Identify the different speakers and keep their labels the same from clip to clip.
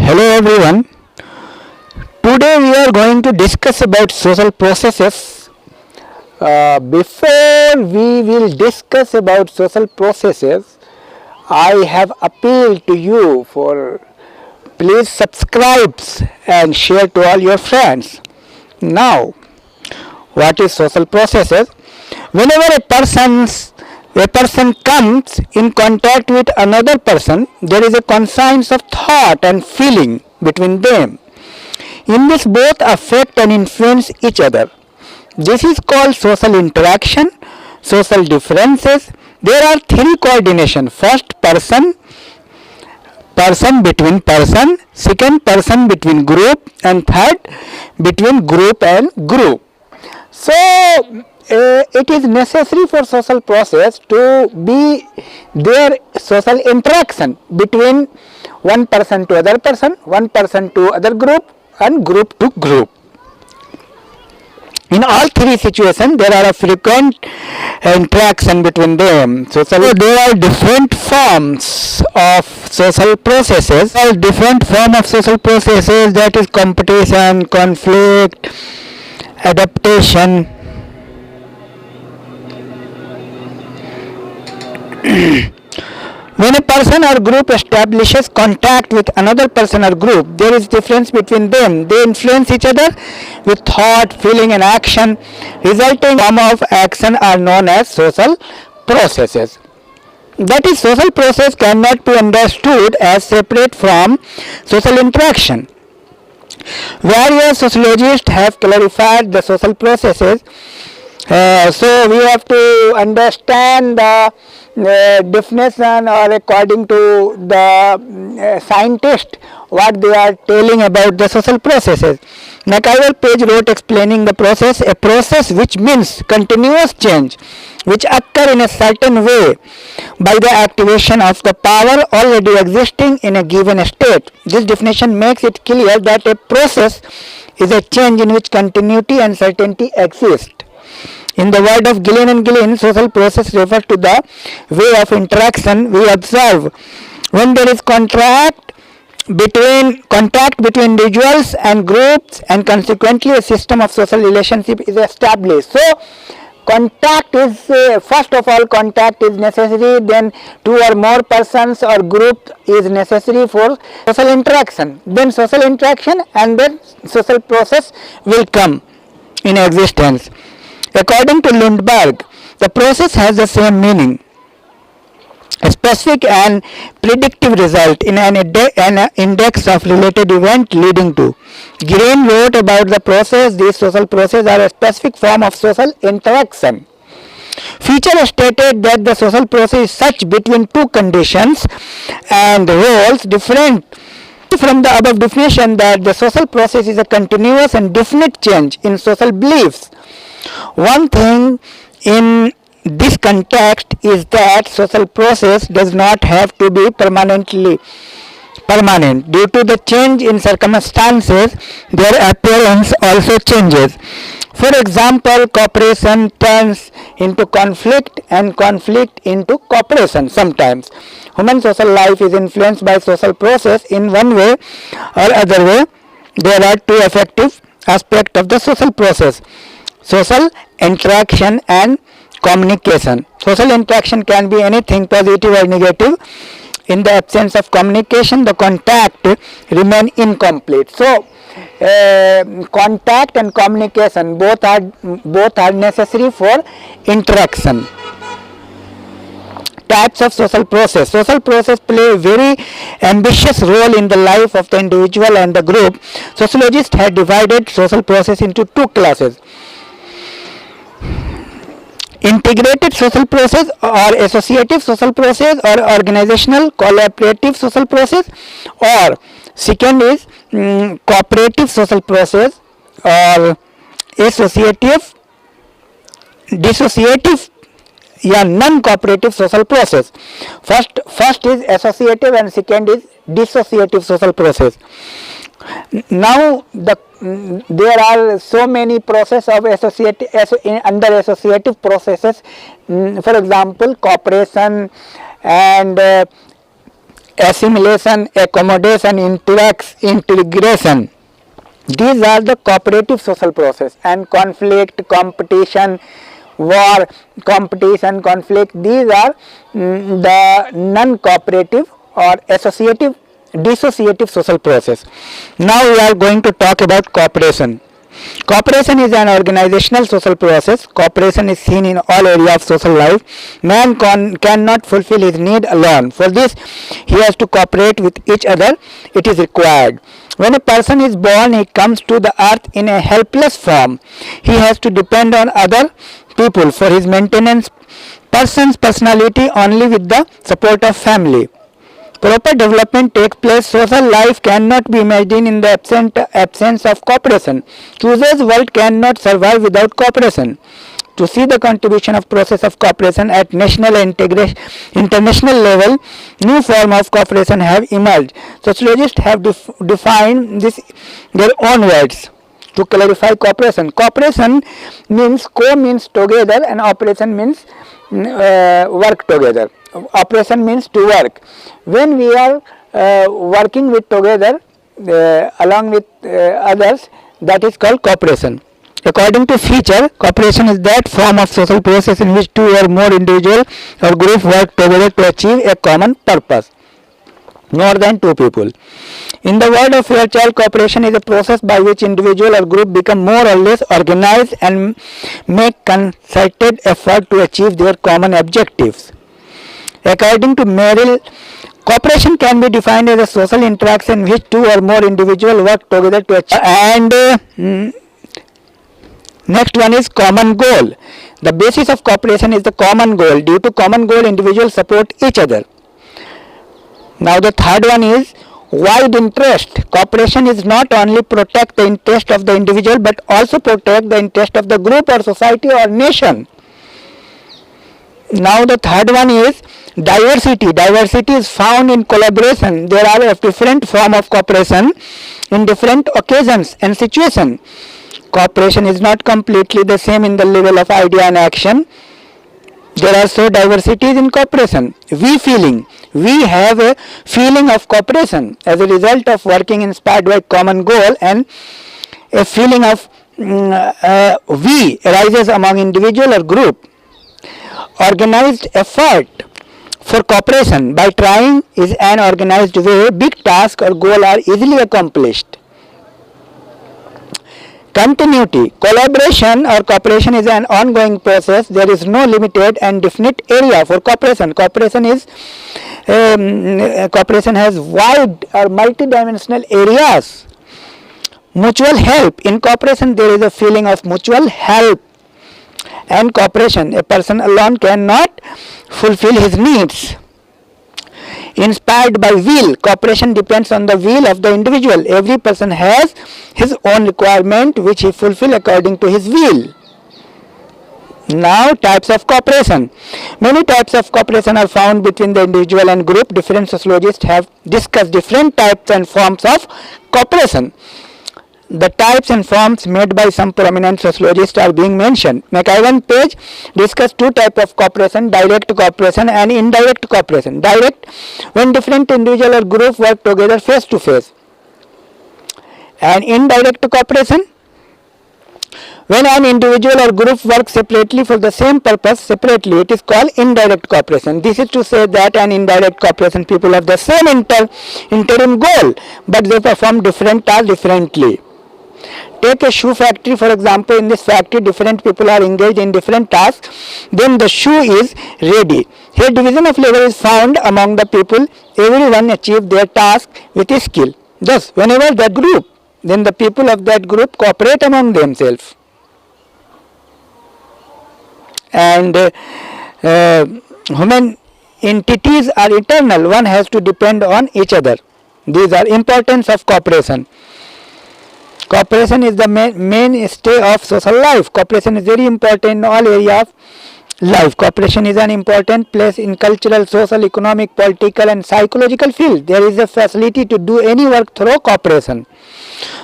Speaker 1: Hello everyone. Today we are going to discuss about social processes. Before we will discuss about social processes, I have appealed to you for please subscribe and share to all your friends. Now, what is social processes? Whenever a person comes in contact with another person, there is a conscience of thought and feeling between them. In this, both affect and influence each other. This is called social interaction, social differences. There are three coordination. First, person between person, second, person between group, and third, between group and group. So, it is necessary for social process to be their social interaction between one person to other person, one person to other group, and group to group. In all three situations, there are a frequent interaction between them. So there are different forms of social processes. Different form of social processes, that is competition, conflict, adaptation. When a person or group establishes contact with another person or group, there is difference between them. They influence each other with thought, feeling, and action. Resulting form of action are known as social processes. That is, social process cannot be understood as separate from social interaction. Various sociologists have clarified the social processes. So we have to understand the definition, or according to the scientist, what they are telling about the social processes. McIver page wrote explaining the process: a process which means continuous change which occur in a certain way by the activation of the power already existing in a given state. This definition makes it clear that a process is a change in which continuity and certainty exist. In the word of Gillen and Gillen, social process refers to the way of interaction we observe when there is contact between individuals and groups, and consequently a system of social relationship is established. So, contact is first of all, contact is necessary. Then two or more persons or group is necessary for social interaction. Then social interaction, and then social process will come in existence. According to Lundberg, the process has the same meaning: a specific and predictive result in an index of related event leading to. Green wrote about the process: these social processes are a specific form of social interaction. Fischer stated that the social process is such between two conditions and roles different from the above definition, that the social process is a continuous and definite change in social beliefs. One thing in this context is that social process does not have to be permanent. Due to the change in circumstances, their appearance also changes. For example, cooperation turns into conflict and conflict into cooperation sometimes. Human social life is influenced by social process in one way or other way. There are two effective aspects of the social process: social interaction and communication. Social interaction can be anything, positive or negative. In the absence of communication, the contact remain incomplete. So, contact and communication both are necessary for interaction. Types of social process. Social process play a very ambitious role in the life of the individual and the group. Sociologists have divided social process into two classes: integrated social process, or associative social process, or organizational collaborative social process, or second is cooperative social process, or associative, dissociative, non-cooperative social process. First is associative and second is dissociative social process. Now there are so many processes of under associative processes. For example, cooperation and assimilation, accommodation, integration. These are the cooperative social process. And conflict, competition, war, competition, conflict, these are the non-cooperative or dissociative social process. Now we are going to talk about cooperation. Cooperation is an organizational social process. Cooperation is seen in all areas of social life. Man cannot fulfill his need alone. For this, he has to cooperate with each other. It is required. When a person is born, he comes to the earth in a helpless form. He has to depend on other people for his maintenance. Person's personality only with the support of family. Proper development takes place. Social life cannot be imagined in the absence of cooperation. Today's world cannot survive without cooperation. To see the contribution of process of cooperation at national and international level, new form of cooperation have emerged. Sociologists have defined this their own words to clarify cooperation. Cooperation means means together, and operation means work together. Operation means to work. When we are working with together along with others, that is called cooperation. According to Feature, cooperation is that form of social process in which two or more individuals or groups work together to achieve a common purpose. More than two people. In the word of Fairchild, cooperation is a process by which individual or group become more or less organized and make concerted effort to achieve their common objectives. According to Merrill, cooperation can be defined as a social interaction in which two or more individuals work together to achieve. And next one is common goal. The basis of cooperation is the common goal. Due to common goal, individuals support each other. Now the third one is wide interest. Cooperation is not only protect the interest of the individual but also protect the interest of the group or society or nation. Now the third one is diversity. Diversity is found in collaboration. There are different forms of cooperation in different occasions and situations. Cooperation is not completely the same in the level of idea and action. There are so diversities in cooperation. We have a feeling of cooperation as a result of working inspired by common goal, and a feeling of we arises among individual or group. Organized effort for cooperation by trying is an organized way. Big tasks or goals are easily accomplished. Continuity. Collaboration or cooperation is an ongoing process. There is no limited and definite area for cooperation. Cooperation has wide or multidimensional areas. Mutual help. In cooperation there is a feeling of mutual help and cooperation. A person alone cannot fulfill his needs. Inspired by will. Cooperation depends on the will of the individual. Every person has his own requirement which he fulfills according to his will. Now, types of cooperation. Many types of cooperation are found between the individual and group. Different sociologists have discussed different types and forms of cooperation. The types and forms made by some prominent sociologists are being mentioned. McIvan page discussed two types of cooperation: direct cooperation and indirect cooperation. Direct, when different individual or group work together face to face. And indirect cooperation, when an individual or group works separately for the same purpose separately, it is called indirect cooperation. This is to say that an indirect cooperation people have the same interim goal, but they perform different tasks differently. Take a shoe factory, for example. In this factory, different people are engaged in different tasks. Then the shoe is ready. Here, division of labor is found among the people. Everyone achieve their task with skill. Thus, whenever the group, then the people of that group cooperate among themselves. And human entities are eternal. One has to depend on each other. These are importance of cooperation. Cooperation is the mainstay of social life. Cooperation is very important in all areas of life. Cooperation is an important place in cultural, social, economic, political and psychological field. There is a facility to do any work through cooperation.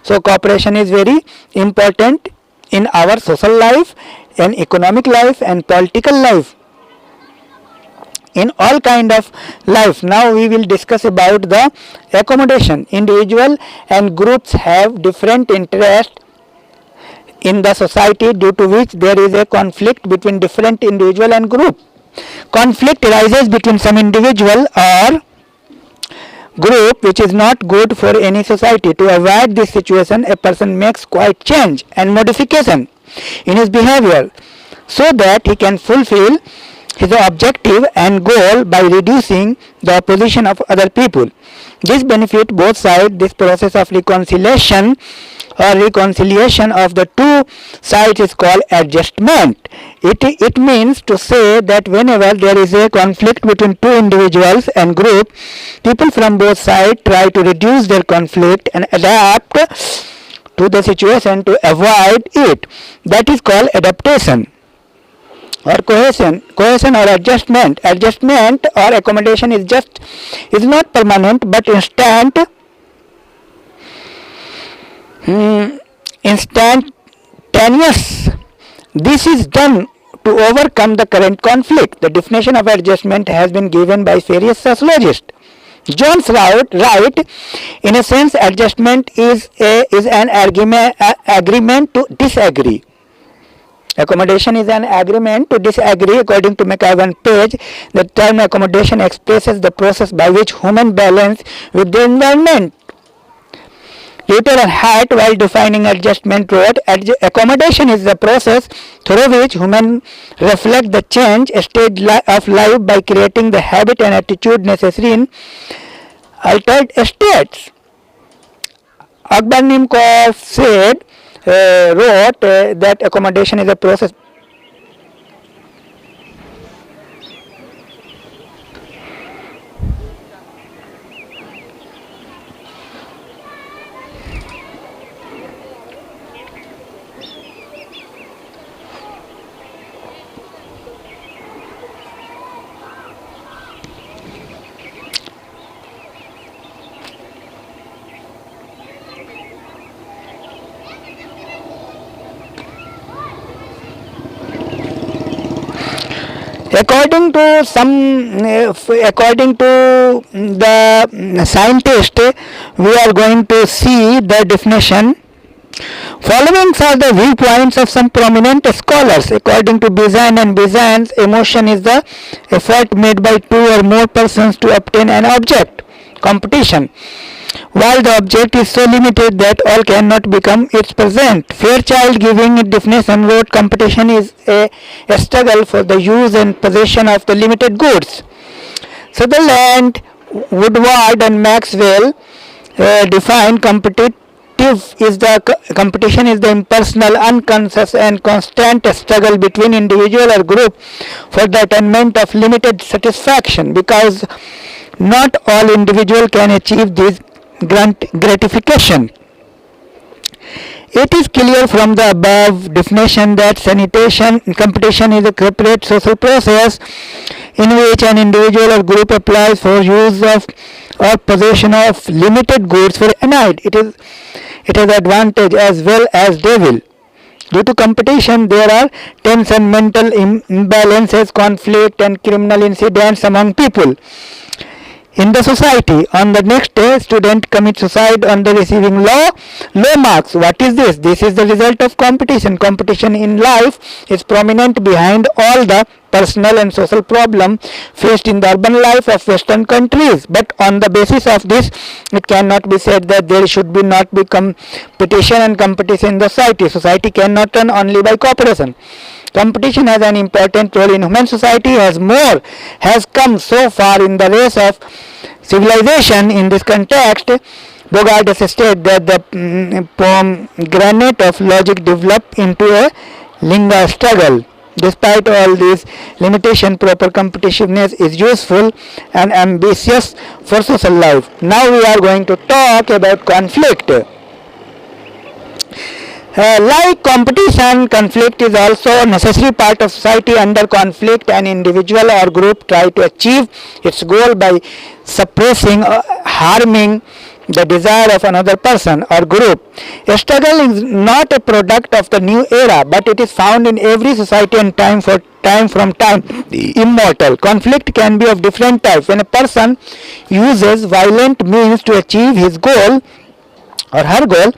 Speaker 1: So cooperation is very important in our social life and economic life and political life. in all kind of life. Now we will discuss about the accommodation. Individual and groups have different interests in the society, due to which there is a conflict between different individual and group. Conflict arises between some individual or group which is not good for any society. To avoid this situation, a person makes quite change and modification in his behavior so that he can fulfill his objective and goal by reducing the opposition of other people. This benefits both sides. This process of reconciliation of the two sides is called adjustment. It means to say that whenever there is a conflict between two individuals and group, people from both sides try to reduce their conflict and adapt to the situation to avoid it. That is called adaptation or cohesion or adjustment. Adjustment or accommodation is not permanent but instantaneous. This is done to overcome the current conflict. The definition of adjustment has been given by various sociologists. Jones write, in a sense, adjustment is an agreement to disagree. Accommodation is an agreement to disagree. According to McIvan Page, the term accommodation expresses the process by which humans balance with the environment. Luther and Hart, while defining adjustment, wrote, accommodation is the process through which humans reflect the change stage of life by creating the habit and attitude necessary in altered states. Eqbal wrote that accommodation is a process. According to the scientist, we are going to see the definition. Following are the viewpoints of some prominent scholars. According to Bizan and Bizan's, emotion is the effort made by two or more persons to obtain an object. Competition. While the object is so limited that all cannot become its present. Fairchild, giving it definition, wrote, competition is a struggle for the use and possession of the limited goods. Sutherland, Woodward and Maxwell define competition is the impersonal, unconscious and constant struggle between individual or group for the attainment of limited satisfaction, because not all individual can achieve this gratification. It is clear from the above definition that competition is a corporate social process in which an individual or group applies for use of or possession of limited goods for a night. It has advantage as well as devil. Due to competition, there are tension, mental imbalances, conflict and criminal incidents among people in the society. On the next day, student commits suicide on the receiving low marks. What is this? This is the result of competition. Competition in life is prominent behind all the personal and social problem faced in the urban life of Western countries. But on the basis of this, it cannot be said that there should not be competition and competition in the society. Society cannot run only by cooperation. Competition has an important role in human society as more has come so far in the race of civilization. In this context, Bogart has stated that the pomegranate of logic developed into a lingua struggle. Despite all these limitations, proper competitiveness is useful and ambitious for social life. Now we are going to talk about conflict. Like competition, conflict is also a necessary part of society. Under conflict, an individual or group try to achieve its goal by suppressing or harming the desire of another person or group. A struggle is not a product of the new era, but it is found in every society and time for time from time immortal. Conflict can be of different types. When a person uses violent means to achieve his goal or her goal,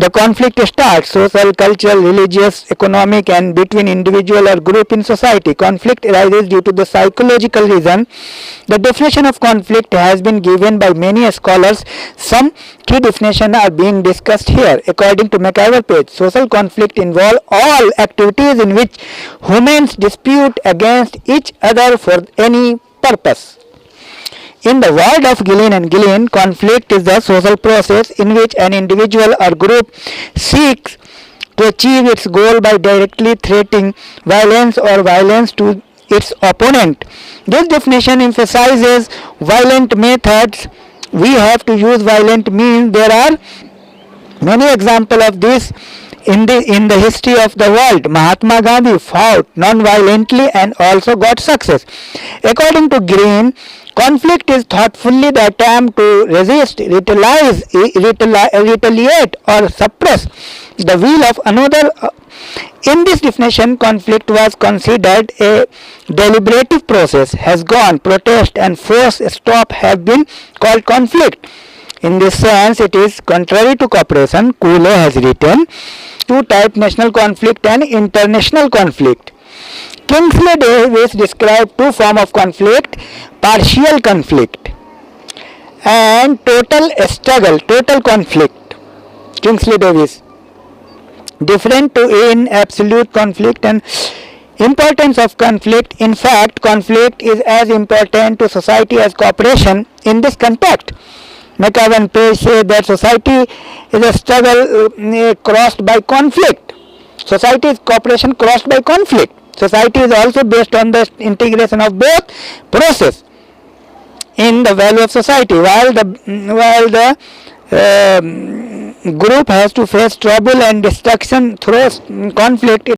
Speaker 1: the conflict starts: social, cultural, religious, economic, and between individual or group in society. Conflict arises due to the psychological reason. The definition of conflict has been given by many scholars. Some key definitions are being discussed here. According to McIver, social conflict involve all activities in which humans dispute against each other for any purpose. In the word of Gillen and Gillen, conflict is the social process in which an individual or group seeks to achieve its goal by directly threatening violence or violence to its opponent. This definition emphasizes violent methods. We have to use violent means. There are many examples of this in the history of the world. Mahatma Gandhi fought non-violently and also got success. According to Green, conflict is thoughtfully the attempt to resist, retaliate or suppress the will of another. In this definition, conflict was considered a deliberative process. Has gone, protest and force stop have been called conflict. In this sense, it is contrary to cooperation. Cooley has written two types: national conflict and international conflict. Kingsley Davis described two forms of conflict: partial conflict and total struggle, total conflict. Kingsley Davis. Different to in absolute conflict and importance of conflict. In fact, conflict is as important to society as cooperation in this context. McAvan Page says that society is a struggle crossed by conflict. Society is cooperation crossed by conflict. Society is also based on the integration of both process in the value of society. While the group has to face trouble and destruction through conflict,